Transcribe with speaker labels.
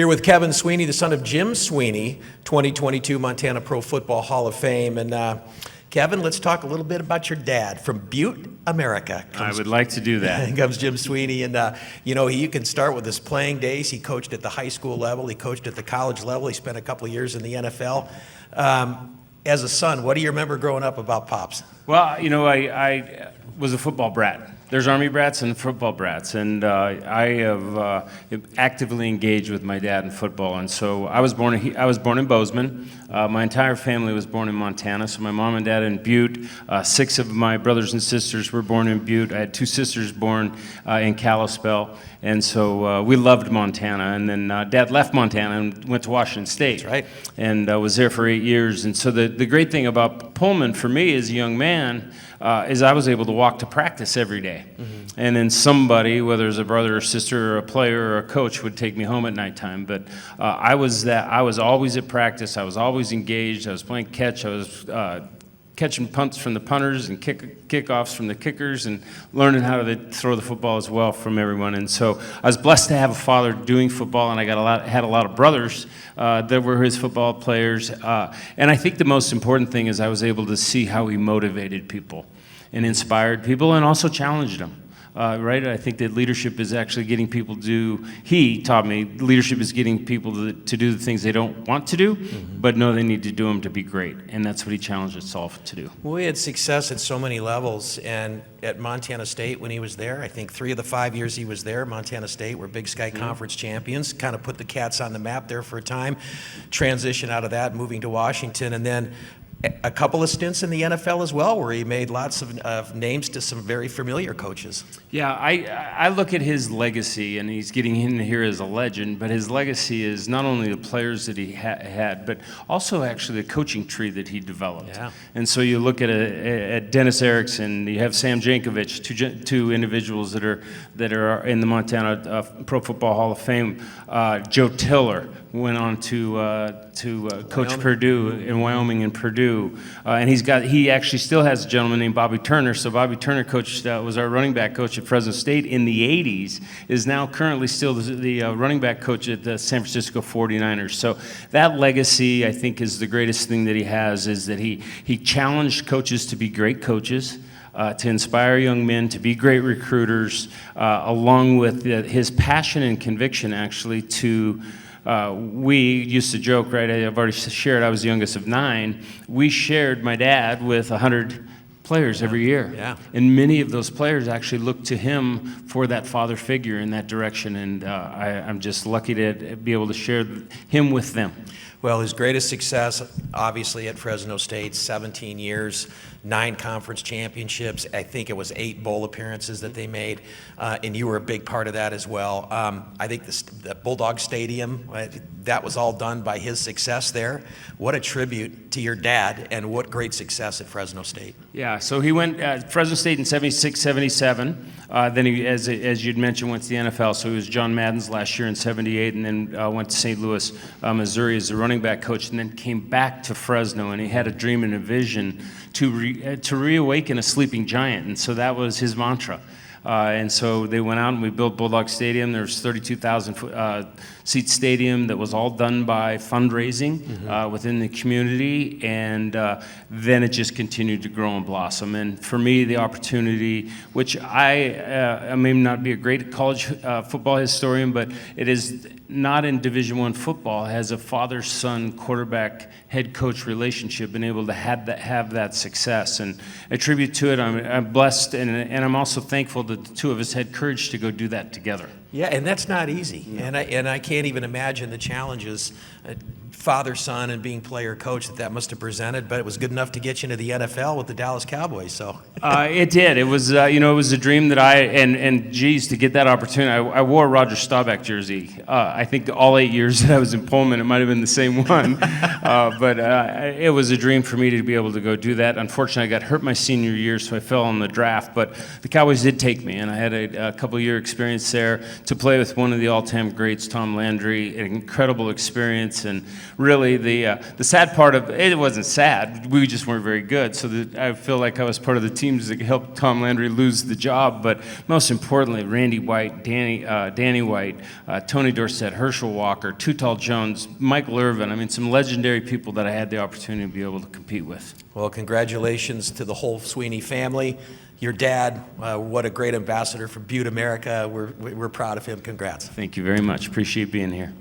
Speaker 1: Here with Kevin Sweeney, the son of Jim Sweeney, 2022 Montana Pro Football Hall of Fame. And Kevin, let's talk a little bit about your dad from Butte, America.
Speaker 2: I would like to do that.
Speaker 1: Comes Jim Sweeney, and you can start with his playing days. He coached at the high school level. He coached at the college level. He spent a couple of years in the NFL. As a son, what do you remember growing up about Pops?
Speaker 2: Well, I was a football brat. There's Army brats and football brats, and I have actively engaged with my dad in football. And so I was born in Bozeman. My entire family was born in Montana. So my mom and dad in Butte. 6 of my brothers and sisters were born in Butte. I had 2 sisters born in Kalispell, and so we loved Montana. And then Dad left Montana and went to Washington State.
Speaker 1: That's right.
Speaker 2: And was there for 8 years. And so the great thing about Pullman for me as a young man is I was able to walk to practice every day. Mm-hmm. And then somebody, whether it was a brother or sister or a player or a coach, would take me home at nighttime. But I was always at practice. I was always engaged. I was playing catch. I was catching punts from the punters and kickoffs from the kickers, and learning how to throw the football as well from everyone. And so I was blessed to have a father doing football, and I had a lot of brothers that were his football players. And I think the most important thing is I was able to see how he motivated people and inspired people and also challenged them. Right? I think that leadership is actually getting people to do, he taught me, leadership is getting people to do the things they don't want to do, but know they need to do them to be great. And that's what he challenged us all to do.
Speaker 1: Well, he had success at so many levels, and at Montana State when he was there, I think 3 of the 5 years he was there, Montana State were Big Sky Conference champions, kind of put the Cats on the map there for a time, transition out of that, moving to Washington, and then a couple of stints in the NFL as well, where he made lots of names to some very familiar coaches.
Speaker 2: Yeah, I look at his legacy, and he's getting in here as a legend, but his legacy is not only the players that he had, but also actually the coaching tree that he developed. Yeah. And so you look at Dennis Erickson, you have Sam Jankovic, two individuals that are in the Montana Pro Football Hall of Fame. Joe Tiller went on to coach Wyoming. Purdue in Wyoming and Purdue, and he actually still has a gentleman named Bobby Turner. So Bobby Turner was our running back coach at Fresno State in the 80s, is now currently still the running back coach at the San Francisco 49ers. So that legacy, I think, is the greatest thing that he has, is that he challenged coaches to be great coaches, to inspire young men to be great recruiters, along with his passion and conviction actually to we used to joke, right? I've already shared I was the youngest of 9. We shared my dad with 100 players every year. Yeah. And many of those players actually looked to him for that father figure in that direction. And I'm just lucky to be able to share him with them.
Speaker 1: Well, his greatest success, obviously, at Fresno State, 17 years, 9 conference championships. I think it was 8 bowl appearances that they made, and you were a big part of that as well. I think the Bulldog Stadium, that was all done by his success there. What a tribute to your dad, and what great success at Fresno State.
Speaker 2: Yeah, so he went Fresno State in 76, 77. Then he, as you'd mentioned, went to the NFL. So he was John Madden's last year in 78, and then went to St. Louis, Missouri as a running back coach, and then came back to Fresno, and he had a dream and a vision to reawaken a sleeping giant, and so that was his mantra. And so they went out and we built Bulldog Stadium. There was 32,000 seat stadium that was all done by fundraising within the community, and then it just continued to grow and blossom. And for me, the opportunity, which I may not be a great college football historian, but it is not in Division I football, has a father-son quarterback head coach relationship been able to have that success. And a tribute to it, I'm blessed, and I'm also thankful that the 2 of us had courage to go do that together.
Speaker 1: Yeah, and that's not easy. No. And I can't even imagine the challenges, father-son and being player-coach, that must have presented, but it was good enough to get you into the NFL with the Dallas Cowboys, so.
Speaker 2: It did. It was, it was a dream that and geez, to get that opportunity. I wore a Roger Staubach jersey. I think all 8 years that I was in Pullman, it might have been the same one. But it was a dream for me to be able to go do that. Unfortunately, I got hurt my senior year, so I fell in the draft, but the Cowboys did take me, and I had a couple-year experience there. to play with one of the all-time greats, Tom Landry, an incredible experience. And really, the sad part of it wasn't sad. We just weren't very good. So I feel like I was part of the teams that helped Tom Landry lose the job. But most importantly, Randy White, Danny White, Tony Dorsett, Herschel Walker, Too Tall Jones, Michael Irvin. I mean, some legendary people that I had the opportunity to be able to compete with.
Speaker 1: Well, congratulations to the whole Sweeney family. Your dad, what a great ambassador for Butte, America. We're proud of him. Congrats.
Speaker 2: Thank you very much. Appreciate being here.